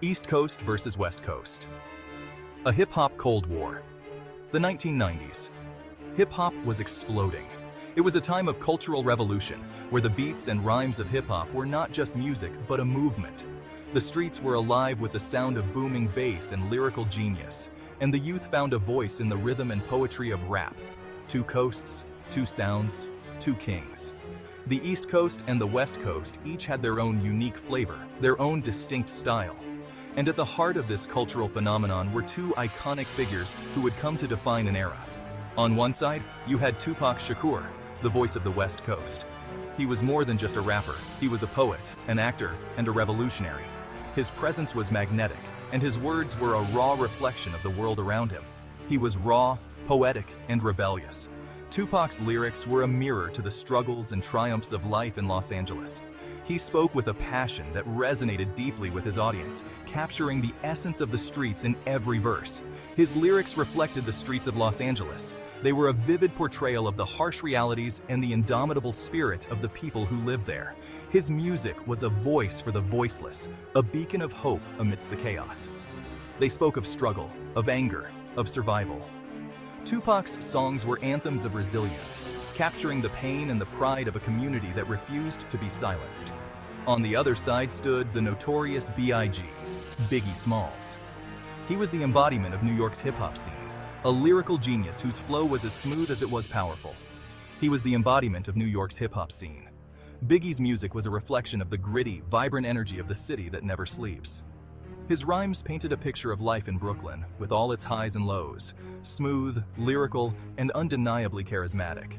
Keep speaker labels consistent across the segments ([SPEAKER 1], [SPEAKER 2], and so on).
[SPEAKER 1] East Coast versus West Coast. A hip-hop Cold War. The 1990s. Hip-hop was exploding. It was a time of cultural revolution, where the beats and rhymes of hip-hop were not just music, but a movement. The streets were alive with the sound of booming bass and lyrical genius, and the youth found a voice in the rhythm and poetry of rap. Two coasts, two sounds, two kings. The East Coast and the West Coast each had their own unique flavor, their own distinct style. And at the heart of this cultural phenomenon were two iconic figures who would come to define an era. On one side, you had 2Pac Shakur, the voice of the West Coast. He was more than just a rapper. He was a poet, an actor, and a revolutionary. His presence was magnetic, and his words were a raw reflection of the world around him. He was raw, poetic, and rebellious. 2Pac's lyrics were a mirror to the struggles and triumphs of life in Los Angeles. He spoke with a passion that resonated deeply with his audience, capturing the essence of the streets in every verse. His lyrics reflected the streets of Los Angeles. They were a vivid portrayal of the harsh realities and the indomitable spirit of the people who lived there. His music was a voice for the voiceless, a beacon of hope amidst the chaos. They spoke of struggle, of anger, of survival. 2Pac's songs were anthems of resilience, capturing the pain and the pride of a community that refused to be silenced. On the other side stood the notorious B.I.G., Biggie Smalls. He was the embodiment of New York's hip-hop scene, a lyrical genius whose flow was as smooth as it was powerful. He was the embodiment of New York's hip-hop scene. Biggie's music was a reflection of the gritty, vibrant energy of the city that never sleeps. His rhymes painted a picture of life in Brooklyn, with all its highs and lows, smooth, lyrical, and undeniably charismatic.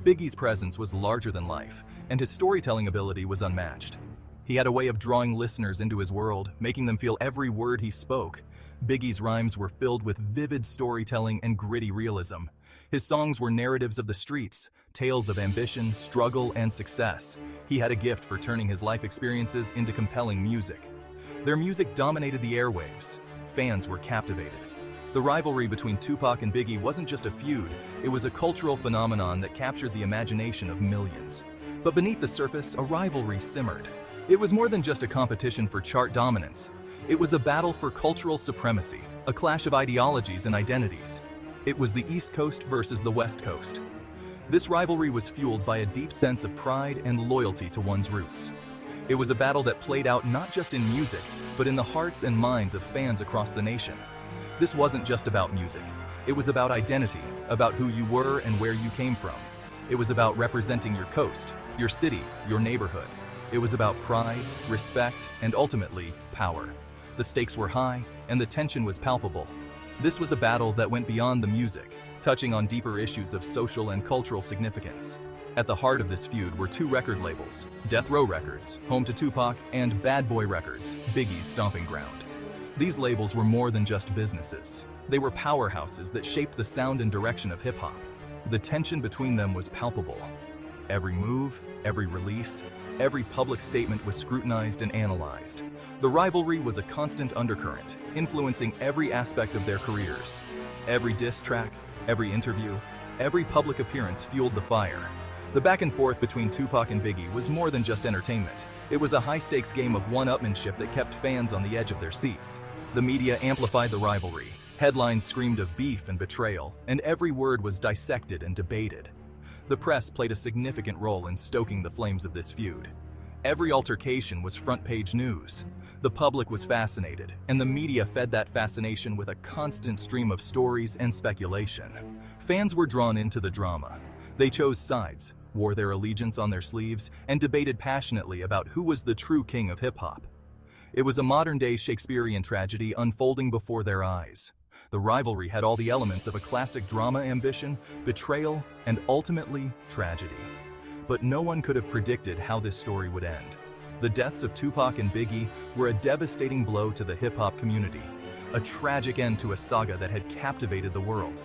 [SPEAKER 1] Biggie's presence was larger than life, and his storytelling ability was unmatched. He had a way of drawing listeners into his world, making them feel every word he spoke. Biggie's rhymes were filled with vivid storytelling and gritty realism. His songs were narratives of the streets, tales of ambition, struggle, and success. He had a gift for turning his life experiences into compelling music. Their music dominated the airwaves. Fans were captivated. The rivalry between 2Pac and Biggie wasn't just a feud, it was a cultural phenomenon that captured the imagination of millions. But beneath the surface, a rivalry simmered. It was more than just a competition for chart dominance. It was a battle for cultural supremacy, a clash of ideologies and identities. It was the East Coast versus the West Coast. This rivalry was fueled by a deep sense of pride and loyalty to one's roots. It was a battle that played out not just in music, but in the hearts and minds of fans across the nation. This wasn't just about music. It was about identity, about who you were and where you came from. It was about representing your coast, your city, your neighborhood. It was about pride, respect, and ultimately, power. The stakes were high, and the tension was palpable. This was a battle that went beyond the music, touching on deeper issues of social and cultural significance. At the heart of this feud were two record labels, Death Row Records, home to 2Pac, and Bad Boy Records, Biggie's stomping ground. These labels were more than just businesses. They were powerhouses that shaped the sound and direction of hip-hop. The tension between them was palpable. Every move, every release, every public statement was scrutinized and analyzed. The rivalry was a constant undercurrent, influencing every aspect of their careers. Every diss track, every interview, every public appearance fueled the fire. The back and forth between 2Pac and Biggie was more than just entertainment. It was a high-stakes game of one-upmanship that kept fans on the edge of their seats. The media amplified the rivalry. Headlines screamed of beef and betrayal, and every word was dissected and debated. The press played a significant role in stoking the flames of this feud. Every altercation was front-page news. The public was fascinated, and the media fed that fascination with a constant stream of stories and speculation. Fans were drawn into the drama. They chose sides, wore their allegiance on their sleeves, and debated passionately about who was the true king of hip-hop. It was a modern-day Shakespearean tragedy unfolding before their eyes. The rivalry had all the elements of a classic drama: ambition, betrayal, and ultimately, tragedy. But no one could have predicted how this story would end. The deaths of 2Pac and Biggie were a devastating blow to the hip-hop community, a tragic end to a saga that had captivated the world.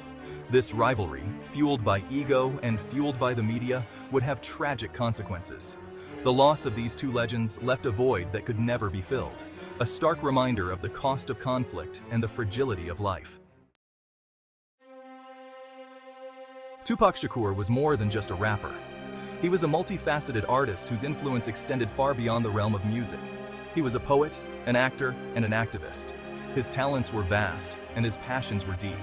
[SPEAKER 1] This rivalry, fueled by ego and fueled by the media, would have tragic consequences. The loss of these two legends left a void that could never be filled, a stark reminder of the cost of conflict and the fragility of life. 2Pac Shakur was more than just a rapper. He was a multifaceted artist whose influence extended far beyond the realm of music. He He was a poet, an actor, and an activist. His talents were vast, and his passions were deep.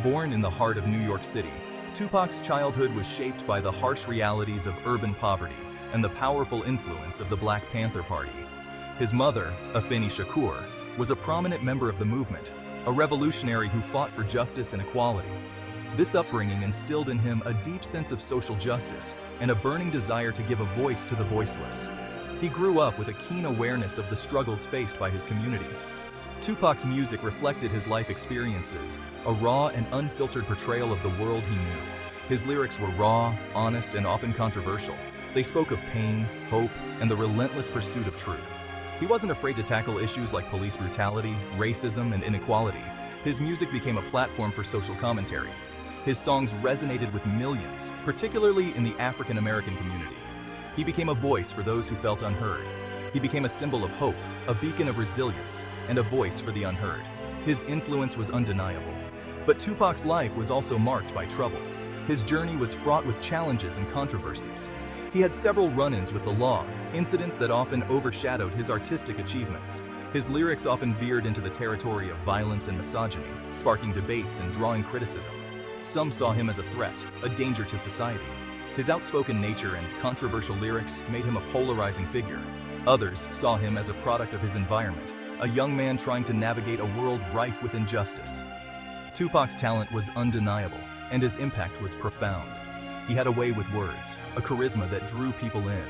[SPEAKER 1] Born in the heart of New York City, Tupac's childhood was shaped by the harsh realities of urban poverty and the powerful influence of the Black Panther Party. His mother, Afeni Shakur, was a prominent member of the movement, a revolutionary who fought for justice and equality. This upbringing instilled in him a deep sense of social justice and a burning desire to give a voice to the voiceless. He grew up with a keen awareness of the struggles faced by his community. Tupac's music reflected his life experiences, a raw and unfiltered portrayal of the world he knew. His lyrics were raw, honest, and often controversial. They spoke of pain, hope, and the relentless pursuit of truth. He wasn't afraid to tackle issues like police brutality, racism, and inequality. His music became a platform for social commentary. His songs resonated with millions, particularly in the African American community. He became a voice for those who felt unheard. He became a symbol of hope, a beacon of resilience, and a voice for the unheard. His influence was undeniable. But Tupac's life was also marked by trouble. His journey was fraught with challenges and controversies. He had several run-ins with the law, incidents that often overshadowed his artistic achievements. His lyrics often veered into the territory of violence and misogyny, sparking debates and drawing criticism. Some saw him as a threat, a danger to society. His outspoken nature and controversial lyrics made him a polarizing figure. Others saw him as a product of his environment, a young man trying to navigate a world rife with injustice. Tupac's talent was undeniable, and his impact was profound. He had a way with words, a charisma that drew people in.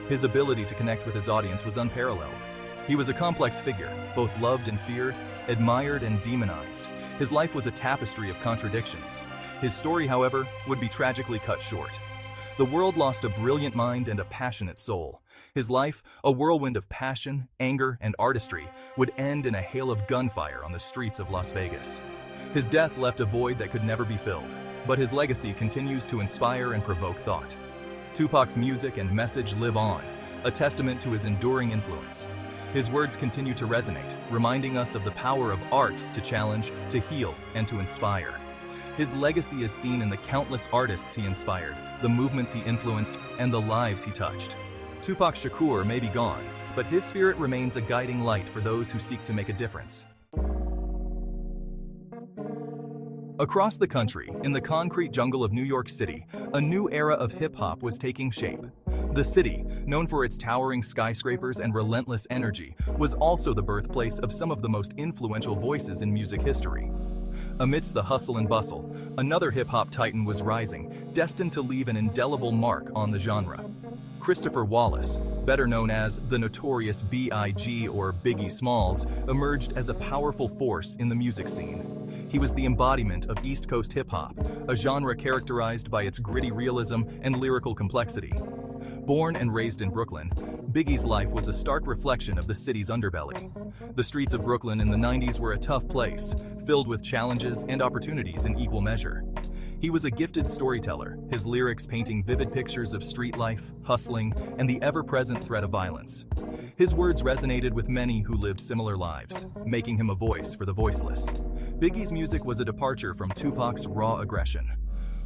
[SPEAKER 1] His ability to connect with his audience was unparalleled. He was a complex figure, both loved and feared, admired and demonized. His life was a tapestry of contradictions. His story, however, would be tragically cut short. The world lost a brilliant mind and a passionate soul. His life, a whirlwind of passion, anger, and artistry, would end in a hail of gunfire on the streets of Las Vegas. His death left a void that could never be filled, but his legacy continues to inspire and provoke thought. Tupac's music and message live on, a testament to his enduring influence. His words continue to resonate, reminding us of the power of art to challenge, to heal, and to inspire. His legacy is seen in the countless artists he inspired, the movements he influenced, and the lives he touched. Tupac Shakur may be gone, but his spirit remains a guiding light for those who seek to make a difference. Across the country, in the concrete jungle of New York City, a new era of hip-hop was taking shape. The city, known for its towering skyscrapers and relentless energy, was also the birthplace of some of the most influential voices in music history. Amidst the hustle and bustle, another hip-hop titan was rising, destined to leave an indelible mark on the genre. Christopher Wallace, better known as the notorious B.I.G. or Biggie Smalls, emerged as a powerful force in the music scene. He was the embodiment of East Coast hip-hop, a genre characterized by its gritty realism and lyrical complexity. Born and raised in Brooklyn, Biggie's life was a stark reflection of the city's underbelly. The streets of Brooklyn in the 90s were a tough place, filled with challenges and opportunities in equal measure. He was a gifted storyteller, his lyrics painting vivid pictures of street life, hustling, and the ever-present threat of violence. His words resonated with many who lived similar lives, making him a voice for the voiceless. Biggie's music was a departure from Tupac's raw aggression.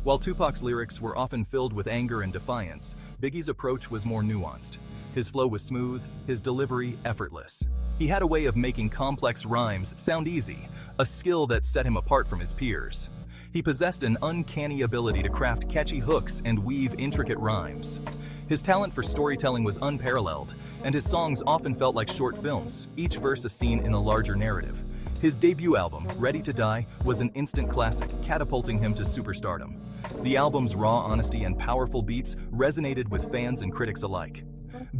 [SPEAKER 1] While Tupac's lyrics were often filled with anger and defiance, Biggie's approach was more nuanced. His flow was smooth, his delivery effortless. He had a way of making complex rhymes sound easy, a skill that set him apart from his peers. He possessed an uncanny ability to craft catchy hooks and weave intricate rhymes. His talent for storytelling was unparalleled, and his songs often felt like short films, each verse a scene in a larger narrative. His debut album, Ready to Die, was an instant classic, catapulting him to superstardom. The album's raw honesty and powerful beats resonated with fans and critics alike.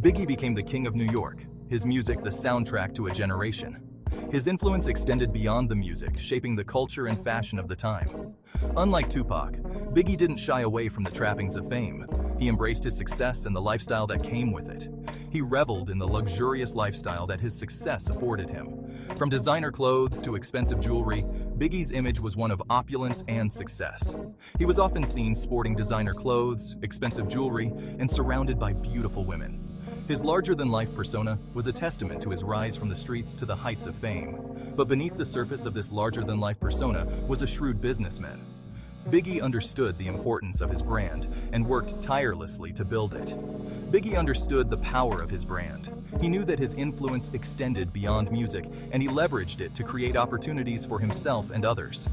[SPEAKER 1] Biggie became the king of New York, his music the soundtrack to a generation. His influence extended beyond the music, shaping the culture and fashion of the time. Unlike Tupac, Biggie didn't shy away from the trappings of fame. He embraced his success and the lifestyle that came with it. He reveled in the luxurious lifestyle that his success afforded him. From designer clothes to expensive jewelry, Biggie's image was one of opulence and success. He was often seen sporting designer clothes, expensive jewelry, and surrounded by beautiful women. His larger-than-life persona was a testament to his rise from the streets to the heights of fame. But beneath the surface of this larger-than-life persona was a shrewd businessman. Biggie understood the importance of his brand and worked tirelessly to build it. Biggie understood the power of his brand. He knew that his influence extended beyond music, and he leveraged it to create opportunities for himself and others.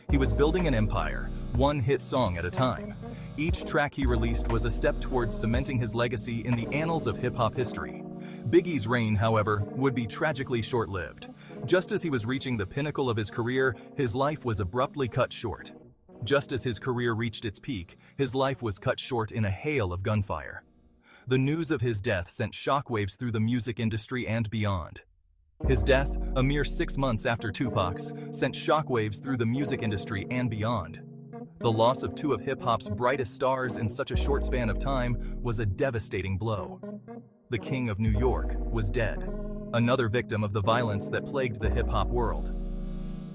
[SPEAKER 1] He was building an empire, one hit song at a time. Each track he released was a step towards cementing his legacy in the annals of hip-hop history. Biggie's reign, however, would be tragically short-lived. Just as he was reaching the pinnacle of his career, his life was abruptly cut short. Just as his career reached its peak, his life was cut short in a hail of gunfire. The news of his death sent shockwaves through the music industry and beyond. His death, a mere 6 months after 2Pac's, sent shockwaves through the music industry and beyond. The loss of two of hip-hop's brightest stars in such a short span of time was a devastating blow. The King of New York was dead, another victim of the violence that plagued the hip-hop world.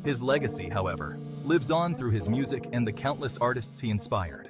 [SPEAKER 1] His legacy, however, lives on through his music and the countless artists he inspired.